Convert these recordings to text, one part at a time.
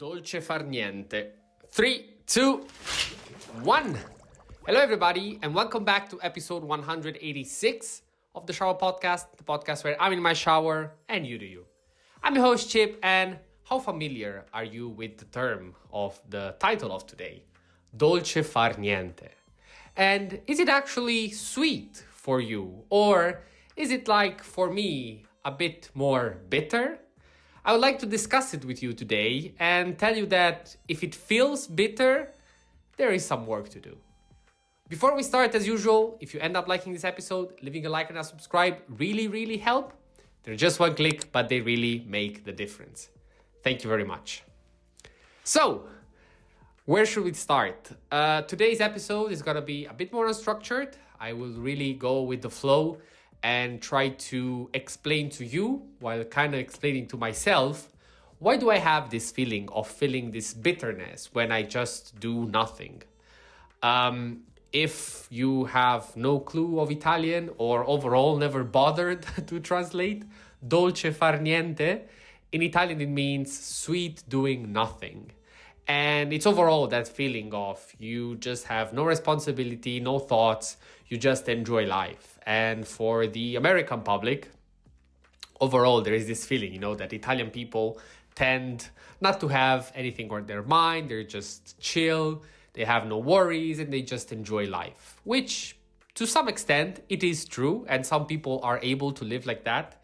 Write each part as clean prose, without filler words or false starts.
Dolce far niente. 3, 2, 1. Hello, everybody, and welcome back to episode 186 of the Shower Podcast, the podcast where I'm in my shower and you do you. I'm your host, Chip, and how familiar are you with the term of the title of today? Dolce far niente. And is it actually sweet for you? Or is it like, for me, a bit more bitter? I would like to discuss it with you today and tell you that if it feels bitter, there is some work to do. Before we start, as usual, if you end up liking this episode, leaving a like and a subscribe really help. They're just one click, but they really make the difference. Thank you very much. So, where should we start? Today's episode is going to be a bit more unstructured. I will really go with the flow and try to explain to you, while kind of explaining to myself, why do I have this feeling of feeling this bitterness when I just do nothing? If you have no clue of Italian or overall never bothered to translate, dolce far niente, in Italian it means sweet doing nothing. And it's overall that feeling of you just have no responsibility, no thoughts, you just enjoy life. And for the American public, overall there is this feeling, that Italian people tend not to have anything on their mind, they're just chill, they have no worries, and they just enjoy life. Which, to some extent, it is true, and some people are able to live like that.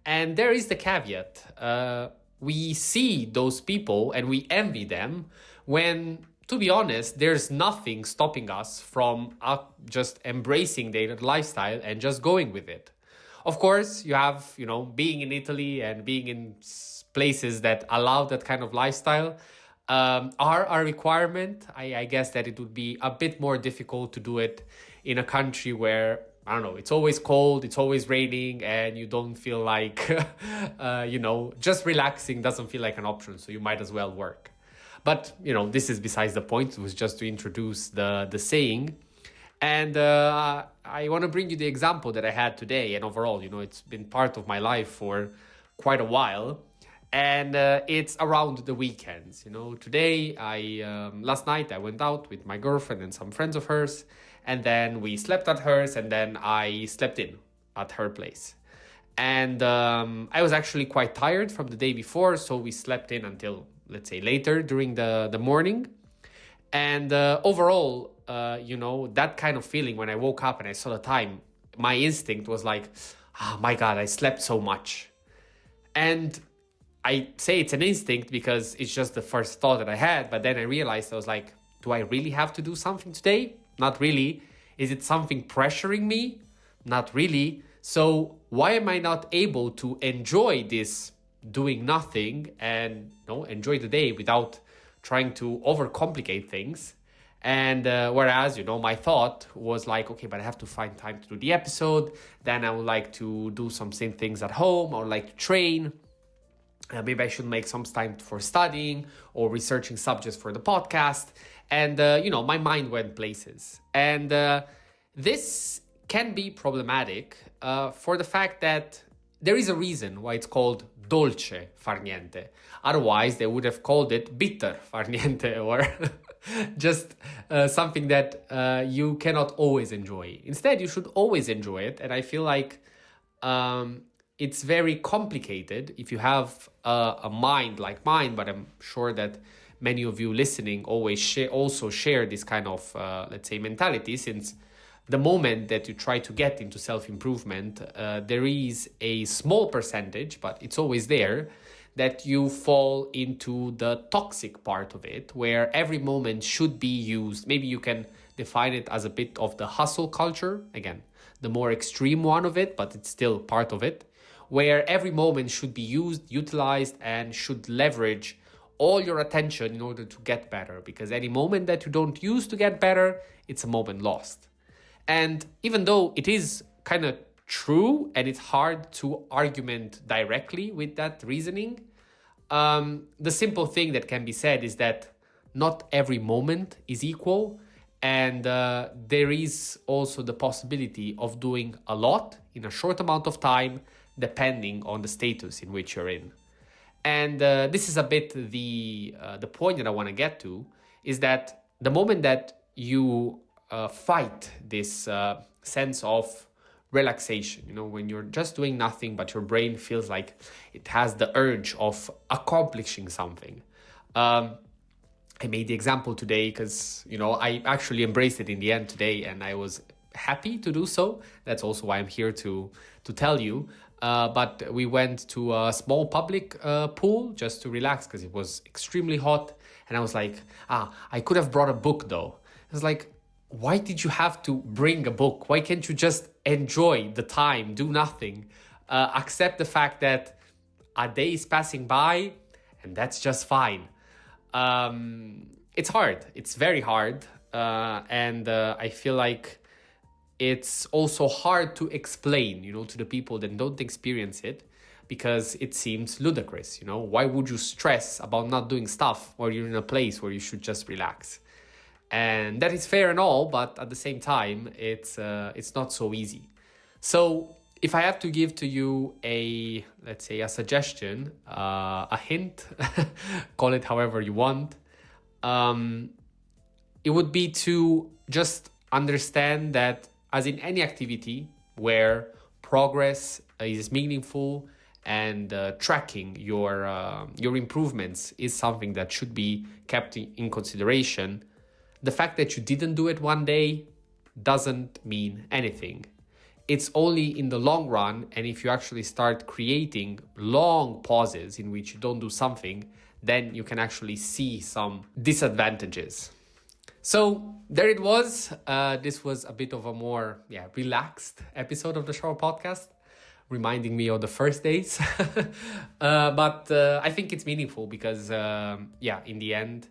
And there is the caveat. We see those people and we envy them when, to be honest, there's nothing stopping us from just embracing their lifestyle and just going with it. Of course, you have, being in Italy and being in places that allow that kind of lifestyle are a requirement. I guess that it would be a bit more difficult to do it in a country where, I don't know, it's always cold, it's always raining, and you don't feel like, just relaxing doesn't feel like an option, so you might as well work. But, this is besides the point. It was just to introduce the saying. And I want to bring you the example that I had today. And overall, it's been part of my life for quite a while. And it's around the weekends. Today, last night I went out with my girlfriend and some friends of hers. And then we slept at hers, and then I slept in at her place. And I was actually quite tired from the day before, so we slept in until, let's say, later during the morning. And overall, that kind of feeling when I woke up and I saw the time, my instinct was like, oh my God, I slept so much. And I say it's an instinct because it's just the first thought that I had, but then I realized, I was like, do I really have to do something today? Not really. Is it something pressuring me? Not really. So why am I not able to enjoy this doing nothing and enjoy the day without trying to overcomplicate things? And whereas, my thought was like, okay, but I have to find time to do the episode. Then I would like to do some same things at home. I would like to train. Maybe I should make some time for studying or researching subjects for the podcast. And, my mind went places. And this can be problematic for the fact that there is a reason why it's called dolce far niente. Otherwise, they would have called it bitter far niente, or just something that you cannot always enjoy. Instead, you should always enjoy it. And I feel like it's very complicated if you have a mind like mine, but I'm sure that many of you listening also share this kind of, let's say, mentality, since the moment that you try to get into self-improvement, there is a small percentage, but it's always there, that you fall into the toxic part of it, where every moment should be used. Maybe you can define it as a bit of the hustle culture, again, the more extreme one of it, but it's still part of it, where every moment should be used, utilized, and should leverage all your attention in order to get better. Because any moment that you don't use to get better, it's a moment lost. And even though it is kind of true and it's hard to argument directly with that reasoning, the simple thing that can be said is that not every moment is equal. And there is also the possibility of doing a lot in a short amount of time, depending on the status in which you're in. And this is a bit the point that I want to get to, is that the moment that you fight this sense of relaxation, when you're just doing nothing, but your brain feels like it has the urge of accomplishing something. I made the example today because, I actually embraced it in the end today, and I was happy to do so. That's also why I'm here to tell you. But we went to a small public pool just to relax because it was extremely hot. And I was like, I could have brought a book though. I was like, why did you have to bring a book? Why can't you just enjoy the time, do nothing, accept the fact that a day is passing by and that's just fine. It's hard. It's very hard. And I feel like it's also hard to explain, to the people that don't experience it, because it seems ludicrous. Why would you stress about not doing stuff while you're in a place where you should just relax? And that is fair and all, but at the same time, it's not so easy. So if I have to give to you let's say a suggestion, a hint, call it however you want, it would be to just understand that, as in any activity where progress is meaningful and tracking your improvements is something that should be kept in consideration, the fact that you didn't do it one day doesn't mean anything. It's only in the long run, and if you actually start creating long pauses in which you don't do something, then you can actually see some disadvantages. So there it was. This was a bit of a more relaxed episode of the Shower Podcast, reminding me of the first days. But I think it's meaningful because, in the end,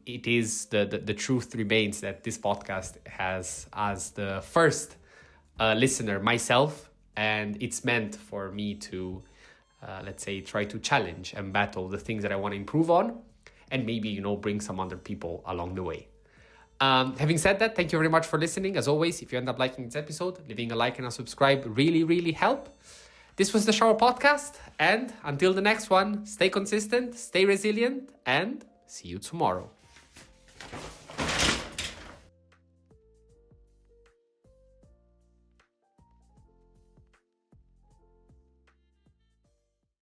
it is the truth remains that this podcast has as the first listener myself, and it's meant for me to, let's say, try to challenge and battle the things that I want to improve on, and maybe, bring some other people along the way. Having said that, thank you very much for listening. As always, if you end up liking this episode, leaving a like and a subscribe really, really help. This was the Shower Podcast, and until the next one, stay consistent, stay resilient, and see you tomorrow.